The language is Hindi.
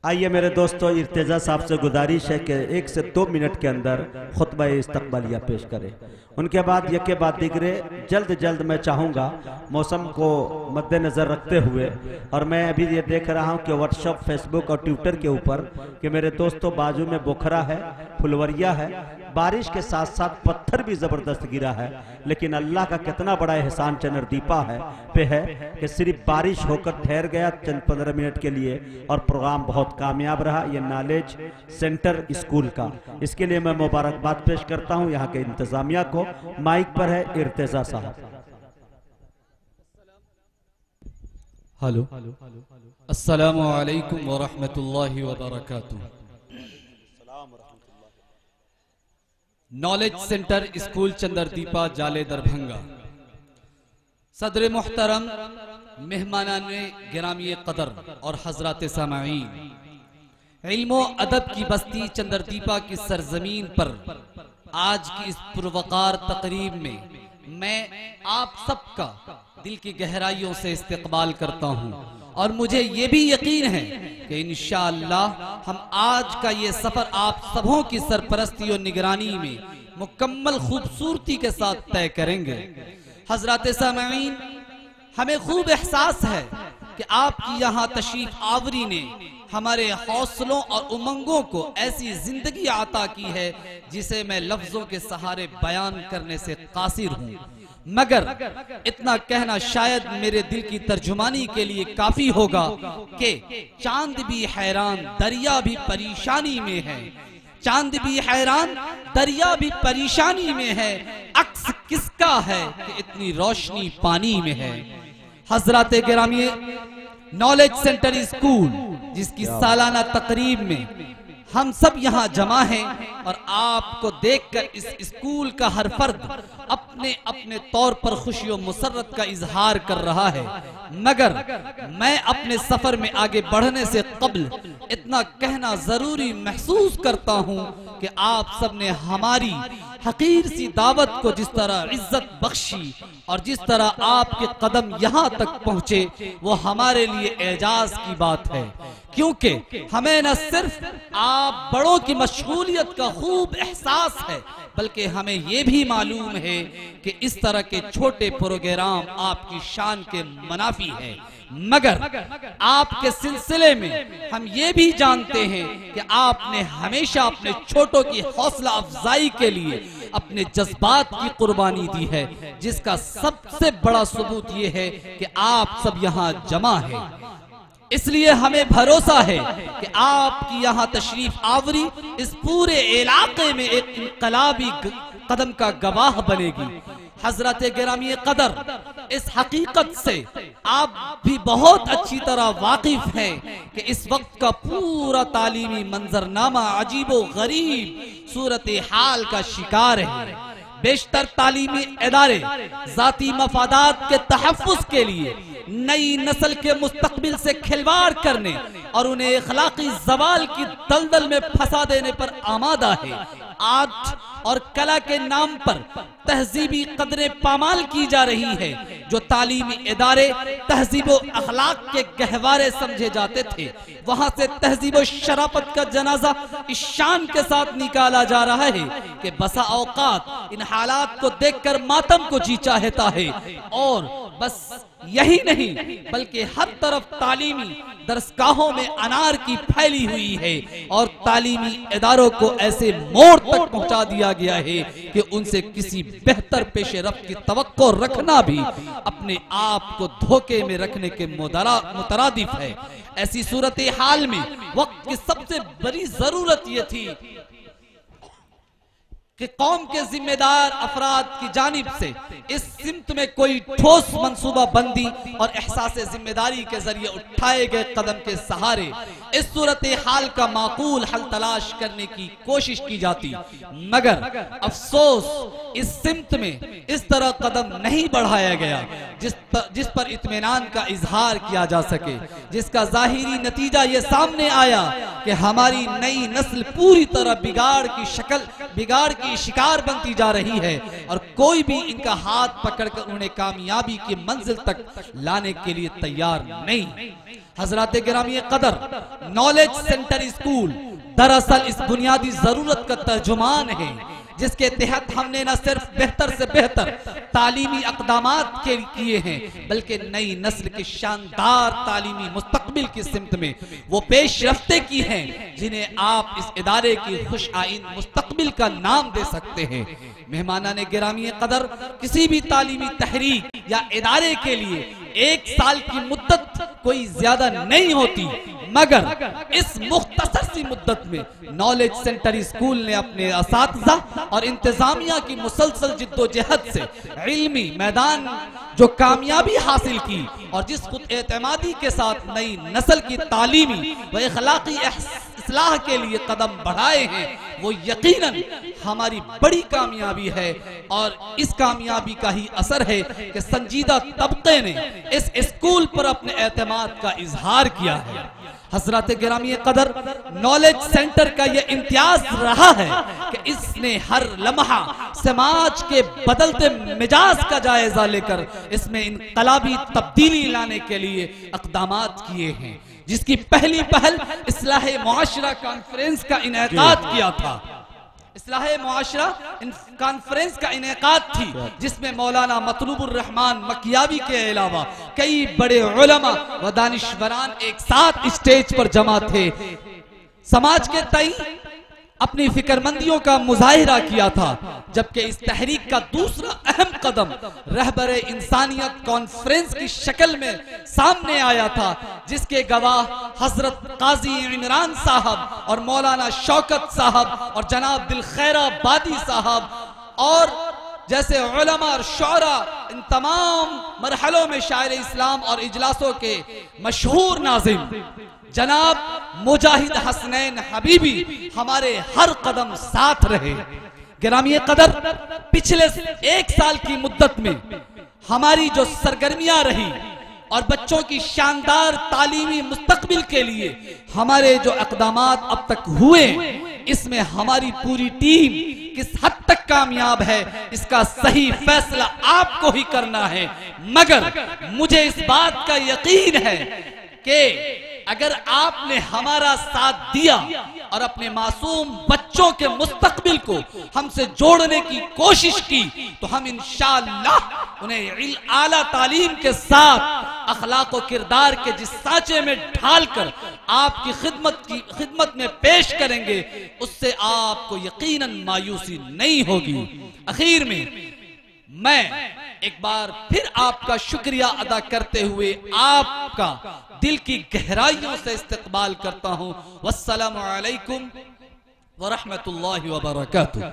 आइए मेरे दोस्तों, इर्तेजा साहब से गुजारिश है कि 1 से 2 मिनट के अंदर खुतबा इस्तकबालिया पेश करें। उनके बाद यके बाद दिगरे जल्द मैं चाहूँगा मौसम को मद्देनज़र रखते हुए, और मैं अभी ये देख रहा हूँ कि व्हाट्सएप, फेसबुक और ट्विटर के ऊपर कि मेरे दोस्तों बाजू में बोखरा है, फुलवरिया है, बारिश के साथ साथ पत्थर भी ज़बरदस्त गिरा है, लेकिन अल्लाह का कितना बड़ा एहसान चंद्रदीपा है कि सिर्फ बारिश होकर ठहर गया चंद 15 मिनट के लिए और प्रोग्राम बहुत कामयाब रहा। ये नॉलेज सेंटर स्कूल का, इसके लिए मैं मुबारकबाद पेश करता हूँ यहाँ के इंतजामिया को। माइक पर है इर्तेजा साहब। हेलो, अस्सलामु अलैकुम व रहमतुल्लाहि व बरकातुहू। नॉलेज सेंटर स्कूल चंदरदीपा जाले दरभंगा, सदर मुहतरम, मेहमानाने गिरामी कदर और हजरात सामाईन, इल्मो अदब की बस्ती चंदरदीपा की सरजमीन पर आज की इस पुरवकार तकरीब में मैं आप सबका दिल की गहराइयों से इस्तकबाल करता हूँ, और मुझे ये भी यकीन है कि इंशाअल्लाह हम आज का ये सफर आप सबों की सरपरस्ती और निगरानी में मुकम्मल खूबसूरती के साथ तय करेंगे। हजरात सामीन, हमें खूब एहसास है कि आपकी यहाँ तशरीफ आवरी ने हमारे हौसलों और उमंगों को ऐसी जिंदगी अता की है जिसे मैं लफ्जों के सहारे बयान करने से कासिर हूँ, मगर इतना कहना शायद मेरे दिल की तर्जुमानी के लिए काफी होगा कि चांद भी हैरान दरिया भी परेशानी में है, चांद भी हैरान दरिया भी परेशानी में है, अक्स किसका है कि इतनी रोशनी पानी में है। हजरात गिरामी, नॉलेज सेंटर स्कूल जिसकी सालाना तकरीब में हम सब यहाँ जमा हैं, और आपको देखकर इस स्कूल का हर फर्द अपने अपने तौर पर खुशी और मुसर्रत का इजहार कर रहा है, मगर मैं अपने सफर में आगे बढ़ने से कब्ल इतना कहना जरूरी महसूस करता हूँ कि आप सब ने हमारी हकीर सी दावत को जिस तरह इज्जत बख्शी और जिस तरह आपके कदम यहाँ तक पहुँचे, वो हमारे लिए एजाज की बात है, क्योंकि हमें न सिर्फ आप बड़ों की मशगूलियत का खूब एहसास है, बल्कि हमें ये भी मालूम है कि इस तरह के छोटे प्रोग्राम आपकी शान के मुनाफी है, मगर आपके सिलसिले में हम ये भी जानते हैं कि आपने हमेशा अपने छोटों की हौसला अफजाई के लिए अपने जज्बात की कुर्बानी दी है, जिसका सबसे बड़ा सबूत ये है कि आप सब यहाँ जमा है। इसलिए हमें भरोसा है कि आपकी यहाँ तशरीफ आवरी इस पूरे इलाके में एक इनकलाबी कदम का गवाह बनेगी। हजरत गिरामी कदर, इस हकीकत से आप भी बहुत अच्छी तरह वाकिफ हैं कि इस वक्त का पूरा तालीमी मंजरनामा अजीबो गरीब सूरत हाल का शिकार है। बेशतर तालीमी इदारे जाती मफादात के तहफ़्फ़ुज़ के लिए नई नस्ल के मुस्तकबिल से खिलवाड़ करने और उन्हें अखलाकी जवाल की दलदल में फंसा देने पर आमादा है। आर्ट और कला के नाम पर तहजीबी कदरें पामाल की जा रही है। जो तालीमी इदारे तहजीब अखलाक के गहवारे समझे जाते थे, वहां से तहजीब शराफत का जनाजा इस शान के साथ निकाला जा रहा है कि बसा औकात इन हालात को देखकर मातम को जी चाहता है। और बस यही नहीं, बल्कि हर तरफ तालीमी दरसगाहों में अनार की फैली हुई है और तालीमी इदारों को ऐसे मोड़ तक पहुंचा दिया गया है कि उनसे किसी बेहतर पेशे रफ्त की तवक्को रखना भी अपने आप को धोखे में रखने के मुतरादिफ है। ऐसी सूरत हाल में वक्त की सबसे बड़ी जरूरत यह थी कि कौम के जिम्मेदार अफराद की जानिब से इस सिमत में कोई ठोस मंसूबा बंदी और एहसास जिम्मेदारी के जरिए उठाए गए कदम के सहारे इस सूरत हाल का माकूल हल तलाश करने की कोशिश की जाती, मगर अफसोस इस सिमत में इस तरह कदम नहीं बढ़ाया गया जिस पर इत्मीनान का इजहार किया जा सके, जिसका जाहिरी नतीजा ये सामने आया कि हमारी नई नस्ल पूरी तरह बिगाड़ की शिकार बनती जा रही है और कोई भी इनका हाथ पकड़कर उन्हें कामयाबी की मंजिल तक लाने के लिए तैयार नहीं। हजरात गिरामी कदर, नॉलेज सेंटर स्कूल दरअसल इस बुनियादी जरूरत का तर्जुमान है, जिसके तहत हमने न सिर्फ बेहतर से बेहतर तालीमी अक़दामात किए हैं, बल्कि नई नस्ल के शानदार तालीमी मुस्तक़बिल की सिमत में वो पेशरफ्ते की हैं जिन्हें आप इस इदारे की खुश आइन मुस्तक़बिल का नाम दे सकते हैं। मेहमानान गिरामी कदर, किसी भी तालीमी तहरीक या इदारे के लिए 1 साल की मुद्दत कोई ज्यादा नहीं होती, मगर इस मुख्तसर सी मुद्दत में नॉलेज सेंटर स्कूल ने अपने असातिज़ा और इंतजामिया की मुसलसल जिद्दोजहद से इल्मी मैदान जो कामयाबी हासिल की और जिस खुद एतमादी के साथ नई नस्ल की तालीमी व अखलाकी इस्लाह के लिए कदम बढ़ाए हैं, वो यकीनन हमारी बड़ी कामयाबी है। और इस कामयाबी का ही असर है कि संजीदा तबके ने इस स्कूल पर अपने एतमाद का इजहार किया है। हजरत गिरामी कदर, नॉलेज सेंटर का यह इम्तियाज रहा है कि इसने हर लम्हा समाज के बदलते मिजाज का जायजा लेकर इसमें इनकलाबी तब्दीली लाने के लिए इक़दामात किए हैं, जिसकी पहली पहल इस्लाह मुआशरा कॉन्फ्रेंस का इनेकाद किया था। इस्लाह मुआशरा कॉन्फ्रेंस का इनेकाद थी, जिसमें मौलाना मतलूबुर रहमान मकियावी के अलावा कई बड़े उलमा व दानिशवरान एक साथ स्टेज पर जमा थे। समाज के तई अपनी फिक्रमंदियों का मुजाहिरा किया था, जबकि इस तहरीक का दूसरा अहम कदम रहबरे इंसानियत कॉन्फ्रेंस की शक्ल में सामने आया था, जिसके गवाह हजरत काजी इमरान साहब और मौलाना शौकत साहब और जनाब दिल खैराबादी साहब और जैसे उलमा और शुअरा, इन तमाम मरहलों में शायर इस्लाम और इजलासों के मशहूर नाज़िम जनाब मुजाहिद हसनैन हबीबी हमारे हर कदम साथ रहे। गिरामी कदर, पिछले 1 साल की मुद्दत में हमारी जो सरगर्मियां रही और बच्चों की शानदार तालीमी मुस्तकबिल के लिए हमारे जो इक़दामात अब तक हुए, इसमें हमारी पूरी टीम किस हद तक कामयाब है इसका सही फैसला आपको ही करना है। मगर मुझे इस बात का यकीन है कि अगर आपने हमारा साथ दिया और अपने मासूम बच्चों के मुस्तकबिल को हमसे जोड़ने की कोशिश की, तो हम इंशाअल्लाह उन्हें आला तालीम के साथ अखलाक और किरदार के जिस सांचे में ढालकर आपकी खिदमत में पेश करेंगे, उससे आपको यकीनन मायूसी नहीं होगी। आखिर में मैं एक बार फिर आपका शुक्रिया अदा करते हुए आपका दिल की गहराइयों से इस्तकबाल करता हूं। वस्सलामु अलैकुम व रहमतुल्लाहि व बरकातुहू।